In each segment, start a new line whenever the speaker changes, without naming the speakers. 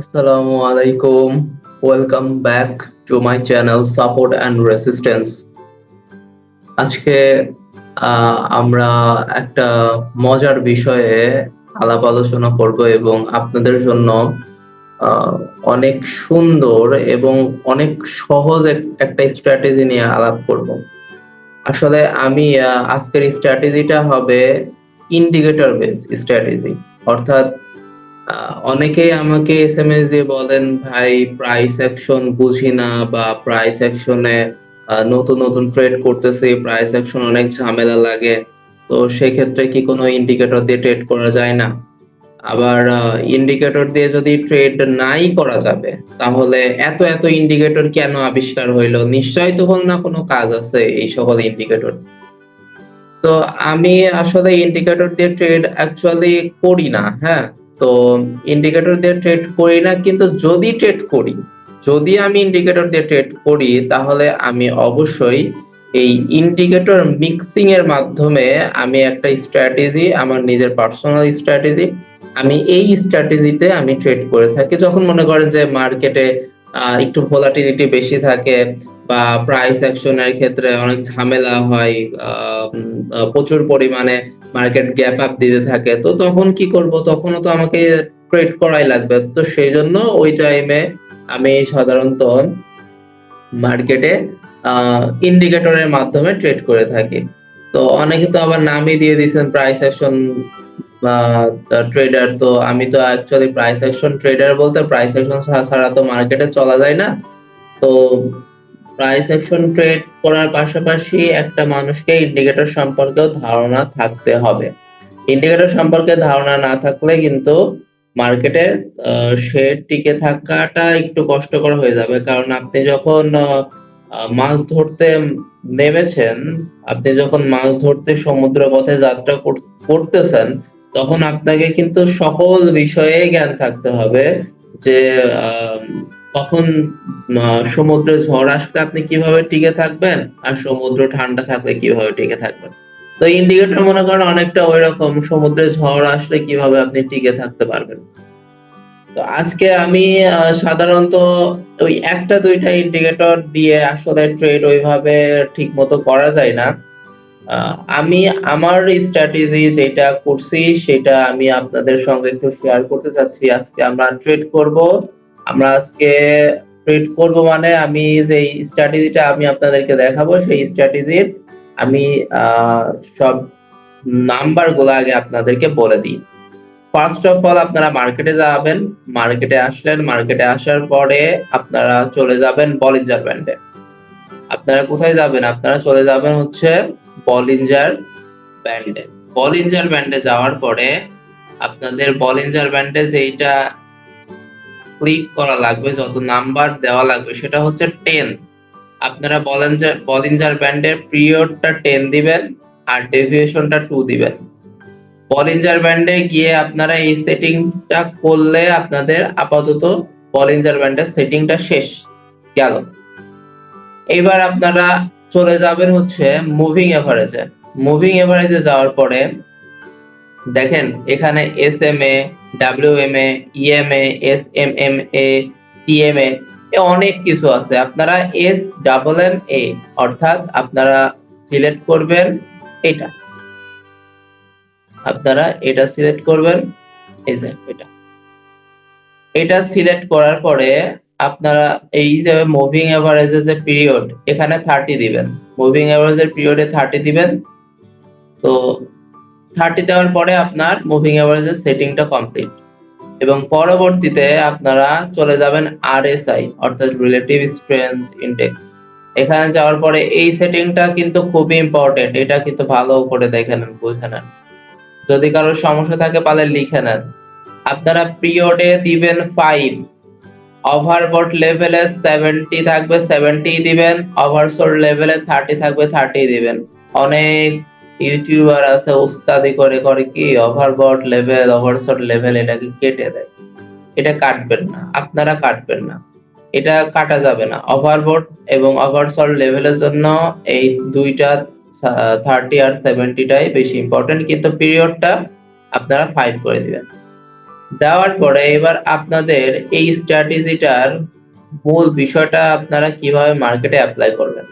Assalamu alaikum. Welcome back to my channel Support and Resistance. আজকে আমরা একটা মজার বিষয়ে আলাপ আলোচনা করব এবং আপনাদের জন্য আহ, অনেক সুন্দর এবং অনেক সহজ একটা স্ট্র্যাটেজি নিয়ে আলাপ করব। আসলে আমি আজকের স্ট্র্যাটেজিটা হবে ইন্ডিকেটর বেস স্ট্র্যাটেজি, অর্থাৎ অনেকেই আমাকে এসএমএস দিয়ে বলেন, ভাই প্রাইস অ্যাকশন বুঝি না, বা প্রাইস অ্যাকশনে নতুন নতুন ট্রেড করতেছি, প্রাইস অ্যাকশন অনেক ঝামেলা লাগে। তো সেক্ষেত্রে কি কোনো ইন্ডিকেটর দিয়ে ট্রেড করা যায় না? আবার ইন্ডিকেটর দিয়ে যদি ট্রেড নাই করা যাবে, তাহলে এত এত ইন্ডিকেটর কেন আবিষ্কার হইলো? নিশ্চয়ই তো কোনো না কোনো কাজ আছে এই সকল ইন্ডিকেটর। তো আমি আসলে ইন্ডিকেটর দিয়ে ট্রেড অ্যাকচুয়ালি করি না, হ্যাঁ। তো ইন্ডিকেটর দিয়ে ট্রেড করি না, কিন্তু যদি আমি ইন্ডিকেটর দিয়ে ট্রেড করি, তাহলে আমি অবশ্যই এই ইন্ডিকেটর মিক্সিং এর মাধ্যমে আমি একটা স্ট্র্যাটেজি, আমার নিজের পার্সোনাল স্ট্র্যাটেজি, আমি এই স্ট্র্যাটেজিতে আমি ট্রেড করে থাকি। যখন মনে করেন যে মার্কেটে একটু ভোলাটিলিটি বেশি থাকে, বা প্রাইস অ্যাকশনের ক্ষেত্রে অনেক ঝামেলা হয়, প্রচুর পরিমাণে মার্কেট গ্যাপ আপ দিতে থাকে, তো তখন কি করব? তখনও তো আমাকে ট্রেড করাই লাগবে। তো সেই জন্য ওই টাইমে আমি সাধারণত মার্কেটে ইন্ডিকেটরের মাধ্যমে ট্রেড করে থাকি। তো অনেকে তো আবার নামই দিয়ে দিয়েছেন প্রাইস অ্যাকশন ট্রেডার। তো আমি তো অ্যাকচুয়ালি প্রাইস অ্যাকশন ট্রেডার বলতে প্রাইস অ্যাকশন ছাড়া তো মার্কেটে চলা যায় না। তো প্রাইস অ্যাকশন ট্রেড করার পাশাপাশি একটা মানুষকে ইন্ডিকেটর সম্পর্কেও ধারণা থাকতে হবে। ইন্ডিকেটর সম্পর্কে ধারণা না থাকলে কিন্তু মার্কেটে সে টিকে থাকাটা একটু কষ্টকর হয়ে যাবে। কারণ আপনি যখন মাছ ধরতে নেমেছেন, আপনি যখন মাছ ধরতে সমুদ্র পথে যাত্রা করতেছেন, তখন আপনাকে কিন্তু সকল বিষয়ে জ্ঞান থাকতে হবে। যে কখন সমুদ্রে ঝড় আসলে আপনি কিভাবে টিকে থাকবেন, আর সমুদ্র ঠান্ডা থাকলে কিভাবে টিকে থাকবেন। তো ইন্ডিকেটর মনে করেন অনেকটা ওইরকম, সমুদ্রে ঝড় আসলে কিভাবে আপনি টিকে থাকতে পারবেন। তো আজকে আমি সাধারণত ওই একটা দুইটা ইন্ডিকেটর দিয়ে আসলে ট্রেড ওইভাবে ঠিক মতো করা যায় না। আমি আমার স্ট্র্যাটেজি যেটা করছি সেটা আমি আপনাদের সঙ্গে একটু শেয়ার করতে চাচ্ছি। আজকে ট্রেড করব মানে আমি যে স্ট্র্যাটেজিটা আমি আপনাদেরকে দেখাবো, সেই স্ট্র্যাটেজির আমি সব নাম্বারগুলো আগে আপনাদেরকে বলে দিই। ফার্স্ট অফ অল আপনারা মার্কেটে যাবেন। মার্কেটে আসার পরে আপনারা চলে যাবেন বলিঞ্জার ব্যান্ডে। আপনারা কোথায় যাবেন? আপনারা চলে যাবেন হচ্ছে বলিঞ্জার ব্যান্ডে। বলিঞ্জার ব্যান্ডে যাওয়ার পরে আপনাদের বলিঞ্জার ব্যান্ডে যেইটা ক্লিক করা লাগবে, যত নাম্বার দেওয়া লাগবে, সেটা হচ্ছে 10। আপনারা বলিঞ্জার ব্যান্ডের পিরিয়ডটা 10 দিবেন, আর ডেভিয়েশনটা 2 দিবেন। বলিঞ্জার ব্যান্ডে গিয়ে আপনারা এই সেটিংটা করলে আপনাদের আপাতত বলিঞ্জার ব্যান্ডের সেটিংটা শেষ গেল। এবার আপনারা চলে যাবেন হচ্ছে মুভিং এভারেজে। মুভিং এভারেজে যাওয়ার পরে দেখেন এখানে এসএমএ, ডাব্লিউএমএ, ইএমএ, এসএমএমএ, টিএমএ, অনেক কিছু আছে। আপনারা এস ডাবল এম এ, অর্থাৎ আপনারা সিলেক্ট করবেন এটা, আপনারা এটা সিলেক্ট করবেন, এই যে এটা সিলেক্ট করার পরে আপনারা এই যে মুভিং এভারেজের যে পিরিয়ড, এখানে 30 দিবেন। মুভিং এভারেজের পিরিয়ডে 30 দিবেন। তো 30 দেওয়ার পরে আপনার মুভিং এভারেজের সেটিংটা কমপ্লিট, এবং পরবর্তীতে আপনারা চলে যাবেন আরএসআই, অর্থাৎ রিলেটিভ স্ট্রেংথ ইনডেক্স। এখানে যাওয়ার পরে এই সেটিংটা কিন্তু খুবই ইম্পর্টেন্ট, এটা কিন্তু ভালো করে দেখে নেন, বুঝে নেন। যদি কারোর সমস্যা থাকে তাহলে লিখে নেন। আপনারা পিরিয়ডে দিবেন 5, ওভারবট লেভেলে 70 থাকবে 70 দিবেন, ওভারসোল্ড লেভেলে 30 থাকবে 30 দিবেন। অনেক ইউটিউবার আছে উস্তাদি করে করে কি ওভারবট লেভেল, ওভারসোল্ড লেভেল এটাকে কেটে দেয়। এটা কাটবেন না, আপনারা কাটবেন না, এটা কাটা যাবে না। ওভারবট এবং ওভারসোল্ড লেভেলের জন্য এই দুইটা 30 আর 70টাই বেশি ইম্পর্টেন্ট, কিন্তু পিরিয়ডটা আপনারা 5 করে দিবেন। দেওয়ার পরে এবার আপনাদের এই স্ট্র্যাটেজিটার মূল বিষয়টা আপনারা কিভাবে মার্কেটে অ্যাপ্লাই করবেন।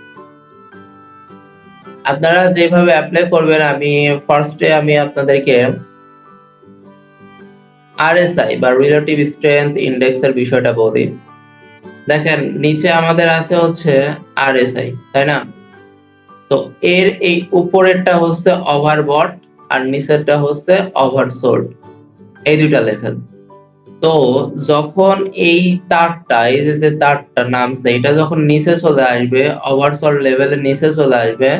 আপনারা যেভাবে অ্যাপ্লাই করবেন, আমি ফার্স্টে আপনাদেরকে আরএসআই বা রিলেটিভ স্ট্রেংথ ইনডেক্স এর বিষয়টা বলি। দেখেন নিচে আমাদের আছে হচ্ছে আরএসআই, তাই না? তো এর এই উপরেরটা হচ্ছে ওভারবট আর নিচেরটা হচ্ছে ওভারসোল্ড, এই দুইটা লেভেল। তো যখন এই তারটা, এই যে তারটা নামছে, এটা যখন নিচে চলে আসবে, ওভারসোল্ড লেভেলের নিচে চলে আসবে,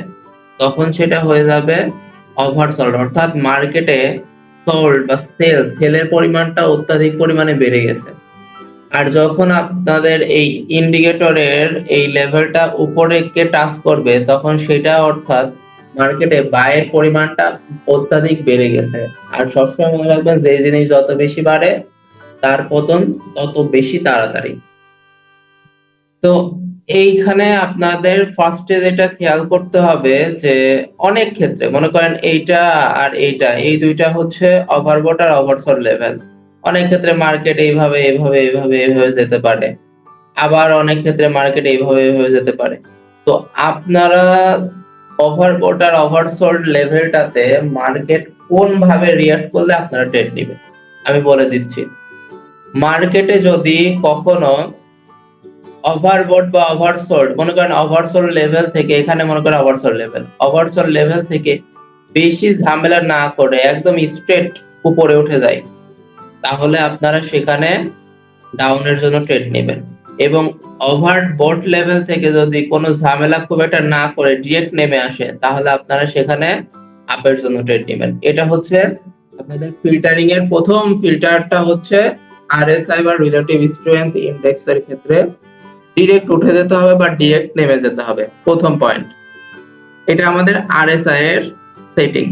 তখন সেটা হয়ে যাবে ওভারসোল্ড, অর্থাৎ মার্কেটে সোল্ড বা সেলের পরিমাণটা অত্যাধিক পরিমাণে বেড়ে গেছে। আর যখন আপনাদের এই ইন্ডিকেটরের এই লেভেলটা উপরে কে টাচ করবে, তখন সেটা অর্থাৎ মার্কেটে বায়ের পরিমাণটা অত্যাধিক বেড়ে গেছে। আর সবসময় মনে রাখবেন যে জিনিস যত বেশি বাড়ে তার পতন তত বেশি তাড়াতাড়ি। তো এইখানে আপনাদের ফার্স্টে যেটা খেয়াল করতে হবে যে অনেক ক্ষেত্রে মনে করেন এইটা আর এইটা, এই দুইটা হচ্ছে ওভারবট আর ওভারসোল্ড লেভেল। অনেক ক্ষেত্রে মার্কেট এইভাবে যেতে পারে। আবার অনেক ক্ষেত্রে মার্কেট এইভাবে যেতে পারে। তো আপনারা ওভারবট আর ওভারসোল্ড লেভেলটাতে মার্কেট কোন ভাবে রিঅ্যাক্ট করলে আপনারা ট্রেড নিবেন আমি বলে দিচ্ছি। মার্কেটে যদি কখনো ওভারবট বা ওভারসোল্ড, মনে করেন ওভারসোল্ড লেভেল থেকে, এখানে মনে করেন ওভারসোল্ড লেভেল থেকে বেশি ঝামেলা না করে একদম স্ট্রেট উপরে উঠে যায়, তাহলে আপনারা সেখানে ডাউনের জন্য ট্রেড নেবেন। এবং ওভারবট লেভেল থেকে যদি কোনো ঝামেলা খুব একটা না করে ডিরেক্ট নেমে আসে, তাহলে আপনারা সেখানে আপের জন্য ট্রেড নেবেন। এটা হচ্ছে আপনাদের ফিল্টারিং এর প্রথম ফিল্টারটা হচ্ছে আরএসআই বা রিলেটিভ স্ট্রেংথ ইনডেক্স এর ক্ষেত্রে ডিরেক্ট উঠে যেতে হবে বা ডিরেক্ট নেমে যেতে হবে, প্রথম পয়েন্ট। এটা আমাদের আরএসআই এর সেটিং,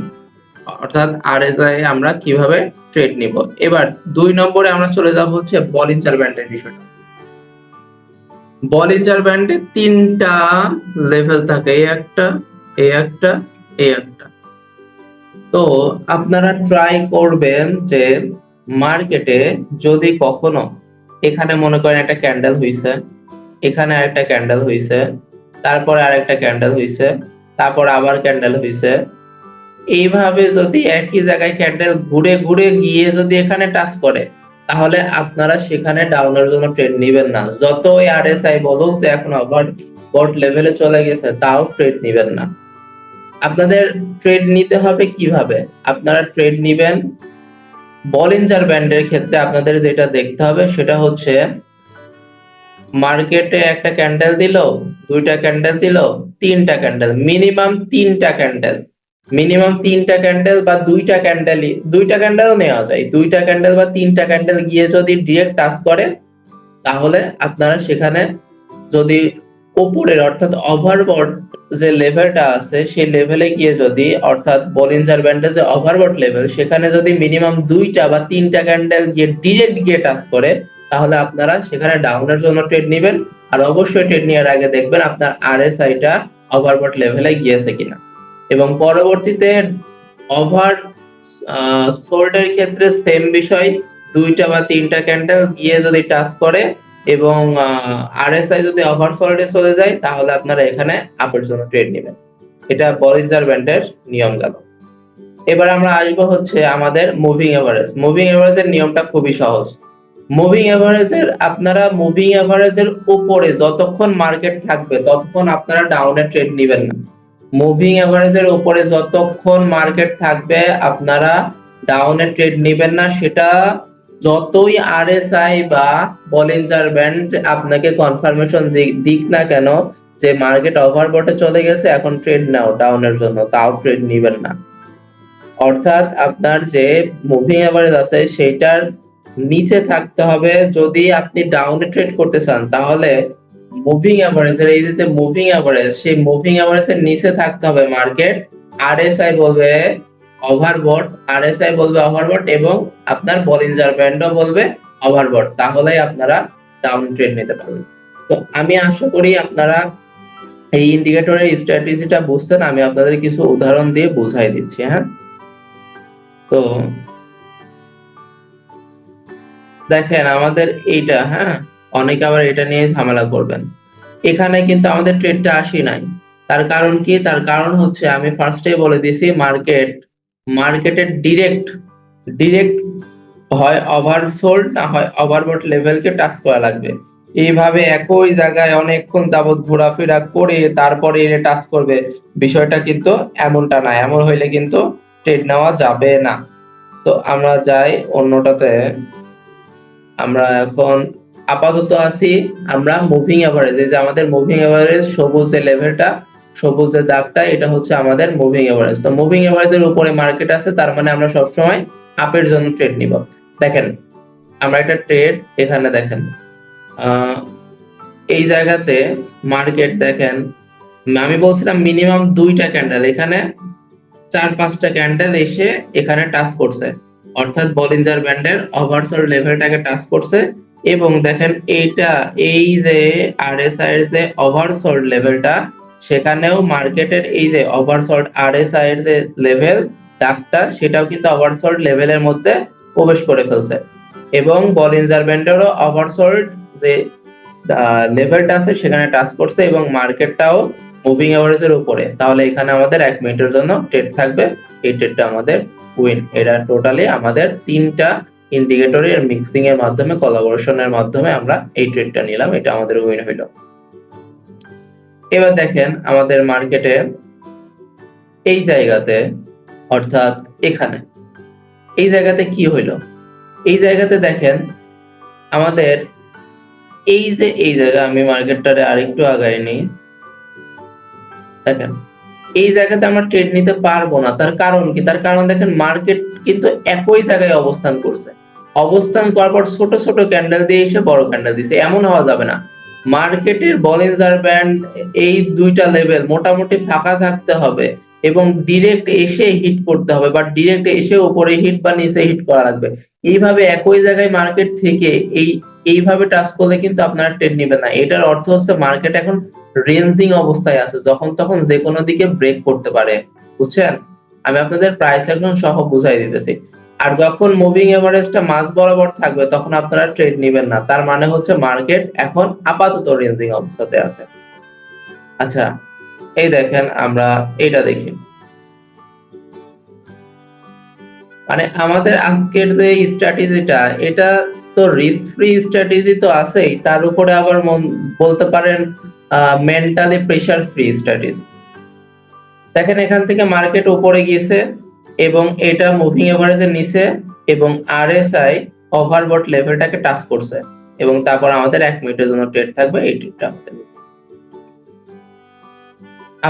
অর্থাৎ আরএসআই আমরা কিভাবে ট্রেড নিব। এবার 2 নম্বরে আমরা চলে যাব হচ্ছে বলিঞ্জার ব্যান্ডের বিষয়টা। বলিঞ্জার ব্যান্ডে 3টা লেভেল থাকে, এই একটা, এই একটা, এই একটা। তো আপনারা ট্রাই করবেন যে মার্কেটে যদি কখনো এখানে মনে করেন একটা ক্যান্ডেল হইছে, এখানে আরেকটা ক্যান্ডেল হইছে, তারপরে আরেকটা ক্যান্ডেল হইছে, তারপর আবার ক্যান্ডেল হইছে, এইভাবে যদি একই জায়গায় ক্যান্ডেল ঘুরে ঘুরে গিয়ে যদি এখানে টাচ করে, তাহলে আপনারা সেখানে ডাউনের জন্য ট্রেড নেবেন না। যতই আরএসআই বলুক যে এখন ওভারবট লেভেলে চলে গেছে, তাও ট্রেড নেবেন না। আপনাদের ট্রেড নিতে হবে কিভাবে? আপনারা ট্রেড নিবেন বলিঞ্জার ব্যান্ডের ক্ষেত্রে আপনাদের যেটা দেখতে হবে সেটা হচ্ছে মার্কেটে একটা ক্যান্ডেল দিল, দুইটা ক্যান্ডেল দিল, তিনটা ক্যান্ডেল, মিনিমাম তিনটা ক্যান্ডেল, বা দুইটা ক্যান্ডেলও নেওয়া যায়, দুইটা ক্যান্ডেল বা তিনটা ক্যান্ডেল গিয়ে যদি ডিরেক্ট টাচ করে, তাহলে আপনারা সেখানে যদি উপরের অর্থাৎ ওভারবট যে লেভেলটা আছে সেই লেভেলে গিয়ে যদি, অর্থাৎ বলিঞ্জার ব্যান্ডের যে ওভারবট লেভেল, সেখানে যদি মিনিমাম দুইটা বা তিনটা ক্যান্ডেল গিয়ে ডিরেক্ট গিয়ে টাচ করে, তাহলে আপনারা সেখানে ডাউনের জন্য ট্রেড নেবেন। আর অবশ্যই ট্রেড নেওয়ার আগে দেখবেন আপনার আরএসআইটা ওভারবট লেভেলে গিয়েছে কিনা। এবং পরবর্তীতে ওভার সোল্ডের ক্ষেত্রে সেম বিষয়, দুইটা বা তিনটা ক্যান্ডেল গিয়ে যদি টাচ করে এবং আরএসআই যদি ওভারসোল্ডে চলে যায়, তাহলে আপনারা এখানে আপের জন্য ট্রেড নেবেন। এটা বলিঞ্জার ব্যান্ডের নিয়ম গেল। এবার আমরা আসবো হচ্ছে আমাদের মুভিং এভারেজ। মুভিং এভারেজের নিয়মটা খুবই সহজ। মুভিং এভারেজের উপরে যতক্ষণ মার্কেট থাকবে ততক্ষণ আপনারা ডাউনে ট্রেড নেবেন না। মুভিং এভারেজের উপরে যতক্ষণ মার্কেট থাকবে আপনারা ডাউনে ট্রেড নেবেন না, সেটা যতই আরএসআই বা বলিঞ্জার ব্যান্ড আপনাকে কনফার্মেশন দিক না কেন যে মার্কেট ওভারবটে চলে গেছে, এখন ট্রেড নাও ডাউনের জন্য, তাও ট্রেড নেবেন না। অর্থাৎ আপনার যে মুভিং এভারেজ আছে সেটার নিচে থাকতে হবে যদি আপনি ডাউনে ট্রেড করতে চান, তাহলে মুভিং এভারেজের এই যে মুভিং এভারেজ, সেই মুভিং এভারেজের নিচে থাকতে হবে মার্কেট। আরএসআই বলবে ওভারবট এবং আপনার বলিঞ্জার ব্যান্ডও বলবে ওভারবট, তাহলেই আপনারা ডাউন ট্রেড নিতে পারবেন। তো আমি আশা করি আপনারা এই ইন্ডিকেটরের স্ট্র্যাটেজিটা বুঝছেন। আমি আপনাদের কিছু উদাহরণ দিয়ে বুঝাই দিচ্ছি। হ্যাঁ, তো দেখেন আমাদের এইটা, হ্যাঁ, অনেকে আবার এটা নিয়ে ঝামেলা করবেন। এখানে কিন্তু আমাদের ট্রেডটা আসি নাই। তার কারণ কি? তার কারণ হচ্ছে আমি ফার্স্টেই বলে দিছি মার্কেটের ডিরেক্ট হয় ওভারসোল্ড না হয় ওভারবট লেভেলকে টাচ করা লাগবে। এইভাবে একই জায়গায় অনেকক্ষণ যাবৎ ঘোরাফেরা করে তারপরে এনে টাচ করবে, বিষয়টা কিন্তু এমনটা না। এমন হইলে কিন্তু ট্রেড নেওয়া যাবে না। তো আমরা যাই অন্যটাতে। আমরা এখন আপাতত আছি আমরা মুভিং এভারেজ। এই যে আমাদের মুভিং এভারেজ সবুজ যে লেভেলটা, সবুজ যে দাগটা, এটা হচ্ছে আমাদের মুভিং এভারেজ। তো মুভিং এভারেজের উপরে মার্কেট আছে, তার মানে আমরা সবসময় আপের জন্য ট্রেড নিব। দেখেন আমরা একটা ট্রেড এখানে দেখেন, এই জায়গাতে মার্কেট দেখেন, আমি বলছিলাম মিনিমাম 2টা ক্যান্ডেল, এখানে 4-5টা ক্যান্ডেল এসে এখানে টাচ করছে, অর্থাৎ বলিঞ্জার ব্যান্ডের ওভারসোল্ড লেভেলটাকে টাচ করছে। এবং দেখেন এইটা, এই যে আরএসআই এর যে ওভারসোল্ড লেভেলটা, সেখানেও মার্কেটের এই যে ওভারসোল্ড আরএসআই এর যে লেভেল দাগটা, সেটাও কিন্তু ওভারসোল্ড লেভেলের মধ্যে প্রবেশ করে ফেলছে। এবং বলিঞ্জার ব্যান্ডেরও ওভারসোল্ড যে লেভেলটা আছে সেখানে টাচ করছে এবং মার্কেটটাও মুভিং এভারেজের উপরে। তাহলে এখানে আমাদের 1 মিনিটের জন্য ট্রেড থাকবে, এই ট্রেডটা আমাদের উইন। এটা টোটালি আমাদের 3টা ইন্ডিকেটরের মিক্সিং এর মাধ্যমে, কোলাবোরেশনের মাধ্যমে আমরা এই ট্রেডটা নিলাম, এটা আমাদের উইন হইলো। এবার দেখেন আমাদের মার্কেটে এই জায়গাতে, অর্থাৎ এখানে এই জায়গাতে কি হইলো? এই জায়গাতে দেখেন আমাদের এই যে এই জায়গা, আমি মার্কেটটারে আরেকটু আগায় নিই। দেখেন এই জায়গাতে আমরা ট্রেড নিতে পারবো না। তার কারণ কি? তার কারণ দেখেন মার্কেট কিন্তু একই জায়গায় অবস্থান করছে। অবস্থান করার পর ছোট ছোট ক্যান্ডেল দিয়ে এসে বড় ক্যান্ডেল দিছে, এমন হওয়া যাবে না। মার্কেটের বলিঞ্জার ব্যান্ড এই 2টা লেভেল মোটামুটি ফাঁকা থাকতে হবে এবং ডিরেক্ট এসে হিট করতে হবে, বা ডিরেক্ট এসে উপরে হিট বা নিচে হিট করা লাগবে। এইভাবে একই জায়গায় মার্কেট থেকে এইভাবে টাচ করলে কিন্তু আপনারা ট্রেড নেবেন না। এটার অর্থ হচ্ছে মার্কেট এখন রেঞ্জিং অবস্থায় আছে, যখন তখন যে কোনো দিকে ব্রেক করতে পারে, বুঝছেন? আমি আপনাদের প্রাইস অ্যাকশন সহ বুঝাই দিতেছি। আর যখন মুভিং এভারেজটা মাঝ বরাবর থাকবে তখন আপনারা ট্রেড নেবেন না, তার মানে হচ্ছে মার্কেট এখন আপাতত রেঞ্জিং অবস্থাতে আছে। আচ্ছা এই দেখেন আমরা এটা দেখি, মানে আমাদের আজকের যে স্ট্র্যাটেজিটা, এটা তো রিস্ক ফ্রি স্ট্র্যাটেজি তো আছেই, তার উপরে আবার বলতে পারেন মেন্টালি প্রেসার ফ্রি স্ট্র্যাটেজি। দেখেন এখান থেকে মার্কেট উপরে গিয়েছে এবং এটা মুভিং এভারেজের নিচে এবং আরএসআই ওভারবট লেভেলটাকে টাচ করছে এবং তারপর আমাদের 1 মিনিটের জন্য ট্রেড থাকবে, এই ট্রেডটা আমাদের।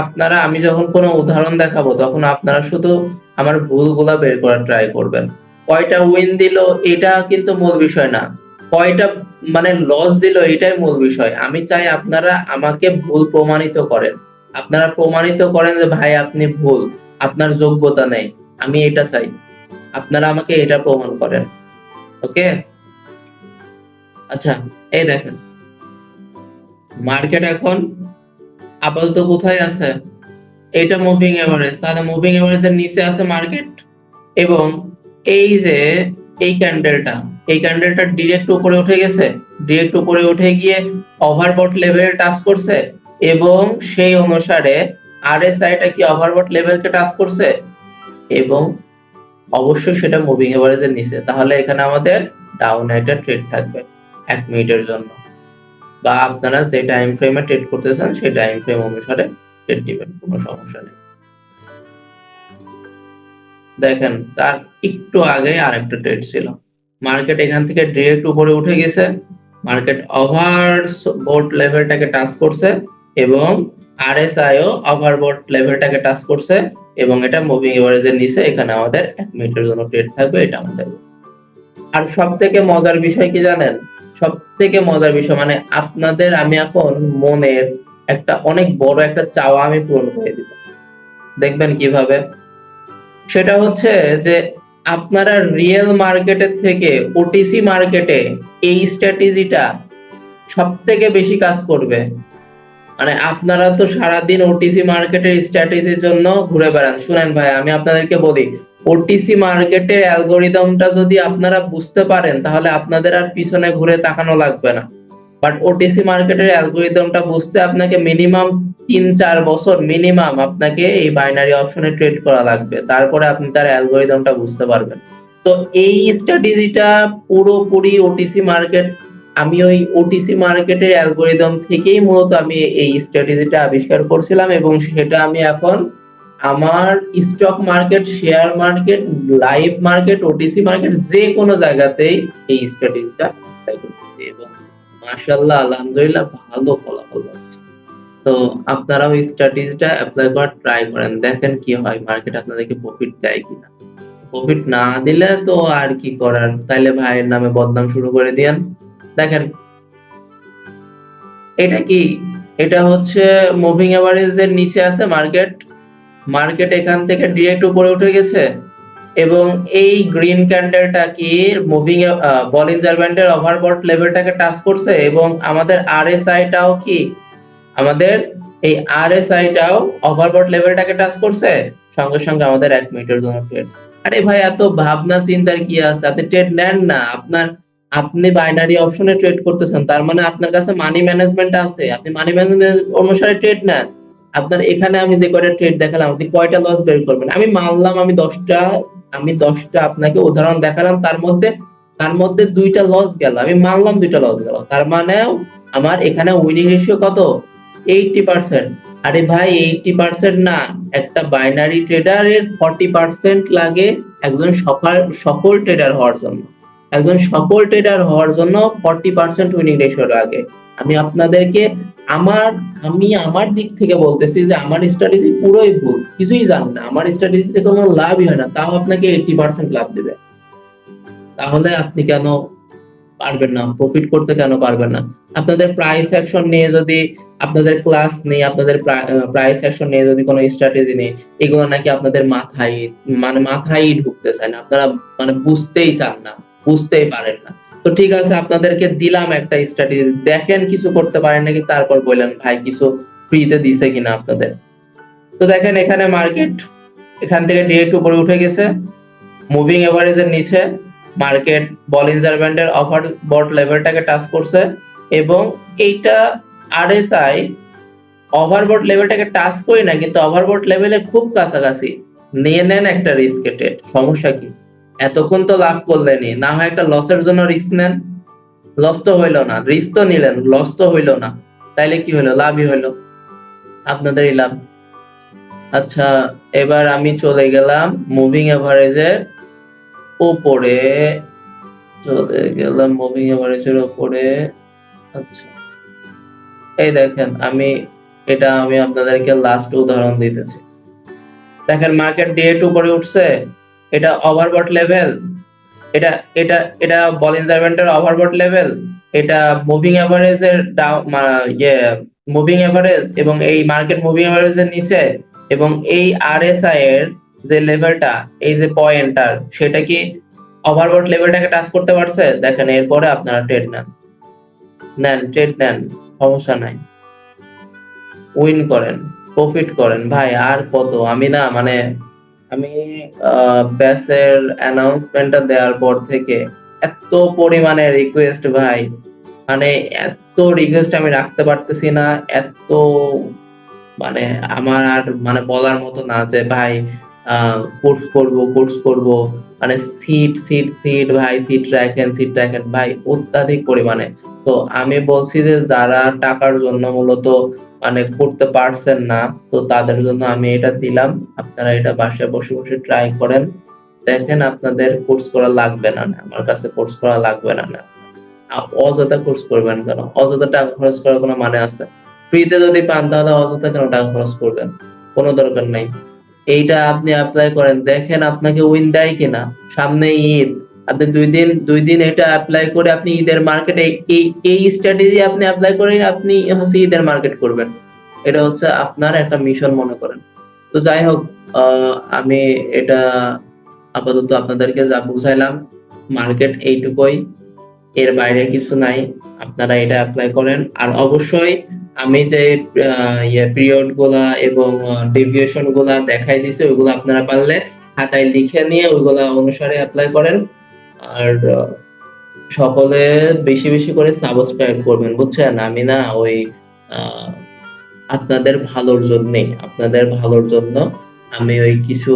আপনারা, আমি যখন কোনো উদাহরণ দেখাবো তখন আপনারা শুধু আমার ভুলগুলা বের করার ট্রাই করবেন। কয়টা উইন দিল এটা কিন্তু মূল বিষয় না, কয়টা মানে লস দিল এটাই মূল বিষয়। আমি চাই আপনারা আমাকে ভুল প্রমাণিত করেন, আপনারা প্রমাণিত করেন যে ভাই আপনি ভুল, আপনার যোগ্যতা নেই, আমি এটা চাই, আপনারা আমাকে এটা প্রমাণ করেন। ওকে, আচ্ছা এই দেখেন মার্কেট এখন আপাতত কোথায় আছে? এটা মুভিং এভারেজ, তাহলে মুভিং এভারেজের নিচে আছে মার্কেট এবং এই যে এই ক্যান্ডেলটা ডিরেক্ট উপরে উঠে গেছে, ডিরেক্ট উপরে উঠে গিয়ে ওভারবট লেভেল টাচ করছে এবং সেই অনুসারে আরএসআইটা কি ওভারবট লেভেলকে টাচ করছে এবং অবশ্যই সেটা মুভিং এভারেজের নিচে। তাহলে এখানে আমাদের ডাউন একটা ট্রেড থাকবে 1 মিনিটের জন্য, বা আপনারা যে টাইম ফ্রেমে ট্রেড করতে চান সেই টাইম ফ্রেম অনুসারে ট্রেড দিবেন, কোনো সমস্যা নেই। দেখেন তার একটু আগে আরেকটা ট্রেড ছিল, মার্কেট এখান থেকে ডিরেক্ট উপরে উঠে গেছে, মার্কেট ওভারবট লেভেলটাকে টাচ করছে এবং আরএসআই ও ওভারবট লেভেলটাকে টাচ করছে এবং এটা মুভিং এভারেজের নিচে। এখানে আমাদের 1 মিনিটের জন্য ট্রেড থাকবে, এটা আমাদের। আর সবথেকে মজার বিষয় কি জানেন? সবথেকে মজার বিষয় মানে আপনাদের আমি এখন মনের একটা অনেক বড় একটা চাওয়া আমি পূরণ করে দিব, দেখবেন কিভাবে। সেটা হচ্ছে যে আপনারা রিয়েল মার্কেটের থেকে ওটিসি মার্কেটে এই স্ট্র্যাটেজিটা সবথেকে বেশি কাজ করবে। মানে আপনারা তো সারাদিন ওটিসি মার্কেটের স্ট্র্যাটেজির জন্য ঘুরে বেড়ান। শুনেন ভাই, আমি আপনাদেরকে বলি, ওটিসি মার্কেটের অ্যালগরিদমটা যদি আপনারা বুঝতে পারেন তাহলে আপনাদের আর পিছনে ঘুরে তাকানো লাগবে না। বাট ওটিসি মার্কেটের অ্যালগরিদমটা বুঝতে আপনাকে মিনিমাম ৩-৪ বছর মিনিমাম আপনাকে এই বাইনারি অপশনে ট্রেড করা লাগবে। তারপরে আপনি তার অ্যালগরিদমটা বুঝতে পারবেন। তো এই স্ট্র্যাটেজিটা পুরোপুরি ওটিসি মার্কেট, আমি ওই ওটিসি মার্কেটের অ্যালগরিদম থেকেই মূলত আমি এই স্ট্র্যাটেজিটা আবিষ্কার করছিলাম এবং সেটা আমি এখন আমার stock market, share market, live market, OTC market যেকোনো জায়গাতেই এই স্ট্র্যাটেজিটা এপ্লাই করতেছি এবং মাশাআল্লাহ আলহামদুলিল্লাহ ভালো ফলাফল পাচ্ছি। তো আপনারাও এই স্ট্র্যাটেজিটা এপ্লাই করার ট্রাই করেন। দেখেন কি হয়, মার্কেট আপনাদেরকে প্রফিট দেয় কিনা। প্রফিট না দিলে তো আর কি করার, তাইলে ভাইয়ের নামে বদনাম শুরু করে দিয়েন। দেখেন এটা কি, এটা হচ্ছে মুভিং এভারেজ এর নিচে আছে মার্কেট। মার্কেট এখান থেকে ডিরেক্ট উপরে উঠে গেছে এবং এই গ্রিন ক্যান্ডেলটা কি মুভিং বলিঞ্জার ব্যান্ডের ওভারবট লেভেলটাকে টাচ করছে এবং আমাদের আরএসআই টাও কি, আমাদের এই আরএসআই টাও ওভারবট লেভেলটাকে টাচ করছে। সঙ্গে সঙ্গে আমাদের 1 মিনিটের জন্য ট্রেড। আরে ভাই এত ভাবনা চিন্তার কি আছে, আপনি ট্রেড নেন না। আপনি বাইনারি অপশনে ট্রেড করতেছেন, তার মানে আপনার কাছে মানি ম্যানেজমেন্ট আছে, আপনি মানি ম্যানেজমেন্ট অনুসারে ট্রেড নেন। আপনার এখানে আমি যে কয়টা ট্রেড দেখালাম আপনি কয়টা লস বের করবেন? আমি মানলাম আমি 10টা আপনাকে উদাহরণ দেখালাম, তার মধ্যে 2টা লস গেল, আমি মানলাম 2টা লস গেল, তার মানে আমার এখানে উইনিং রেশিও কত? 80%। আরে ভাই 80% না, একটা বাইনারি ট্রেডারের 40% লাগে একজন সফল ট্রেডার হওয়ার জন্য। একজন সফল ট্রেডার হওয়ার জন্য 40% উইনিং রেশিও লাগে। আমি আপনাদেরকে আমার দিক থেকে বলতেছি যে আমার স্ট্র্যাটেজি পুরোই ভুল, কিছুই জানি না, আমার স্ট্র্যাটেজিতে কোনো লাভই হয় না, তাও আপনাকে 80% লাভ দিবে। তাহলে আপনি কেন পারবেন না, প্রফিট করতে কেন পারবেন না? আপনাদের প্রাইস অ্যাকশন নিয়ে যদি, আপনাদের ক্লাস নেই, আপনাদের প্রাইস অ্যাকশন নিয়ে যদি কোনো স্ট্র্যাটেজি নেই, এগুলো নাকি আপনাদের মাথায় ঢুকতেছে না, আপনারা বুঝতেই চান না, বুঝতেই পারেন না। তো ঠিক আছে, আপনাদেরকে দিলাম একটা স্ট্র্যাটেজি, দেখেন কিছু করতে পারেন নাকি, তারপর বললেন ভাই কিছু ফ্রিতে দিছে কিনা আপনাদের। তো দেখেন এখানে মার্কেট এখান থেকে ডিরেক্ট উপরে উঠে গেছে, মুভিং এভারেজের নিচে মার্কেট বলিঞ্জার ব্যান্ডের ওভারবট লেভেলটাকে টাচ করছে এবং এইটা আরএসআই ওভারবট লেভেলটাকে টাচ করি না, কিন্তু ওভারবট লেভেলে খুব কাছাকাছি। নিয়ে নেন একটা রিস্ক ট্রেড, সমস্যা কি? এতক্ষণ তো লাভ করলেনই, না হয় একটা লসের জন্য রিস্ক নেন। লস তো হইলো না, রিস্ক তো নিলেন, লস তো হইলো না, তাইলে কি হলো? লাভই হইলো, আপনাদেরই লাভ। আচ্ছা, এবার আমি চলে গেলাম মুভিং এভারেজের উপরে, চলে গেলাম মুভিং এভারেজের উপরে। আচ্ছা, এই দেখেন আমি আপনাদেরকে লাস্ট উদাহরণ দিতেছি। দেখেন মার্কেট ডিরেক্ট উপরে উঠছে, এটা ওভারবট লেভেল, এটা এটা এটা বলিঞ্জার ব্যান্ডের ওভারবট লেভেল, এটা মুভিং এভারেজের মুভিং এভারেজ এবং এই মার্কেট মুভিং এভারেজের নিচে এবং এই আরএসআই এর যে লেভেলটা, এই যে পয়েন্টার, সেটা কি ওভারবট লেভেলটাকে টাচ করতে পারছে? দেখেন এরপরে আপনারা ট্রেড ট্রেড নেন, সমস্যা নাই, উইন করেন, প্রফিট করেন ভাই। আর কত, আমি ব্যাচের অ্যানাউন্সমেন্টটা দেওয়ার পর থেকে এত পরিমাণে রিকোয়েস্ট ভাই, এত রিকোয়েস্ট আমি রাখতে পারতেছি না, এত আমার আর বলার মতো না যে ভাই কোর্স করব, সিট ভাই, সিট রাখেন ভাই, অত্যাধিক পরিমাণে। তো আমি বলছি যে যারা টাকার জন্য মূলত করতে পারছেন না, তো তাদের জন্য আমি এটা দিলাম, আপনারা এটা বাসায় বসে বসে ট্রাই করেন, দেখেন আপনাদের কোর্স করা লাগবে না, আমার কাছে কোর্স করা লাগবে না। অযথা কোর্স করবেন কেন? অযথা টাকা খরচ করার কোনো মানে আছে? ফ্রিতে যদি পান তাহলে অযথা কেন টাকা খরচ করবেন? কোনো দরকার নাই। এইটা আপনি এপ্লাই করেন, দেখেন আপনাকে উইন দেয় কিনা। সামনে ঈদ, আপনি 2 দিন এটা এপ্লাই করে আপনি ঈদের মার্কেটে এই স্ট্র্যাটেজি আপনি এপ্লাই করে আপনি হচ্ছে ঈদের মার্কেট করবেন। এটা হচ্ছে আপনার একটা মিশন মনে করেন। তো যাই হোক, আমি এটা আপাতত আপনাদেরকে যা বুঝাইলাম, মার্কেট এইটুকুই, এর বাইরে কিছু নাই। আপনারা এটা এপ্লাই করেন। আর অবশ্যই আমি যে পিরিয়ড গুলা এবং ডেভিয়েশন গুলা দেখাই দিছি, ওইগুলো আপনারা পারলে খাতায় লিখে নিয়ে ওইগুলা অনুসারে অ্যাপ্লাই করেন। আর সকলে বেশি বেশি করে সাবস্ক্রাইব করবেন, বুঝছেন? আমি না ওই আহ, আপনাদের ভালোর জন্যে, আপনাদের ভালোর জন্য আমি ওই কিছু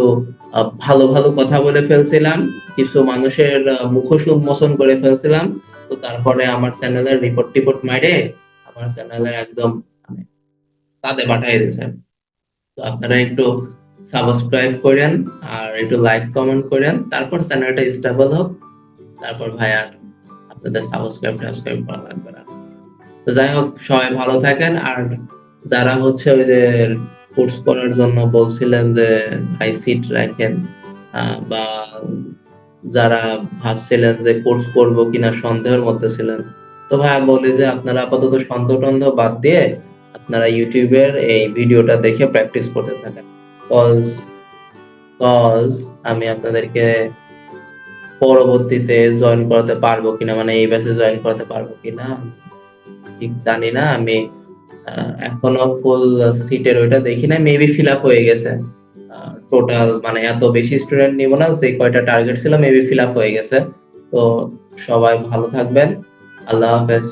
ভালো ভালো কথা বলে ফেলছিলাম, কিছু মানুষের মুখোশ উন্মোচন করে ফেলছিলাম। তো তারপরে আমার চ্যানেলের রিপোর্ট টিপোর্ট মাইরে আমার চ্যানেলের একদম মানে তাতে পাঠিয়ে দিয়েছেন। তো আপনারা একটু সাবস্ক্রাইব করেন আর একটু লাইক কমেন্ট করেন, তারপর চ্যানেলটা স্টেবল হোক, তারপর ভাই আর আপনাদের সাবস্ক্রাইব টাবস্ক্রাইব করা লাগবে না। তো যাই হোক, সবাই ভালো থাকেন। আর যারা হচ্ছে ওই যে কোর্স করার জন্য বলছিলেন যে ভাই সিট রাখেন, বা যারা ভাবছিলেন যে কোর্স করব কিনা সন্দেহের মধ্যে ছিলেন, তো ভাই বলি যে আপনারা আপাতত সন্দেহ টন্দেহ বাদ দিয়ে আপনারা ইউটিউবের এই ভিডিওটা দেখে প্র্যাকটিস করতে থাকেন। কজ কজ আমি আপনাদেরকে পরবর্তীতে জয়েন করাতে পারবো কিনা, মানে এই ব্যাচে জয়েন করাতে পারবো কিনা ঠিক জানি না। আমি এখনো ফুল সিটের ওইটা দেখি না, মেবি ফিল আপ হয়ে গেছে। টোটাল মানে এত বেশি স্টুডেন্ট নিব না, যে কয়টা টার্গেট ছিল মেবি ফিল আপ হয়ে গেছে। তো সবাই ভালো থাকবেন। আল্লাহ হাফেজ।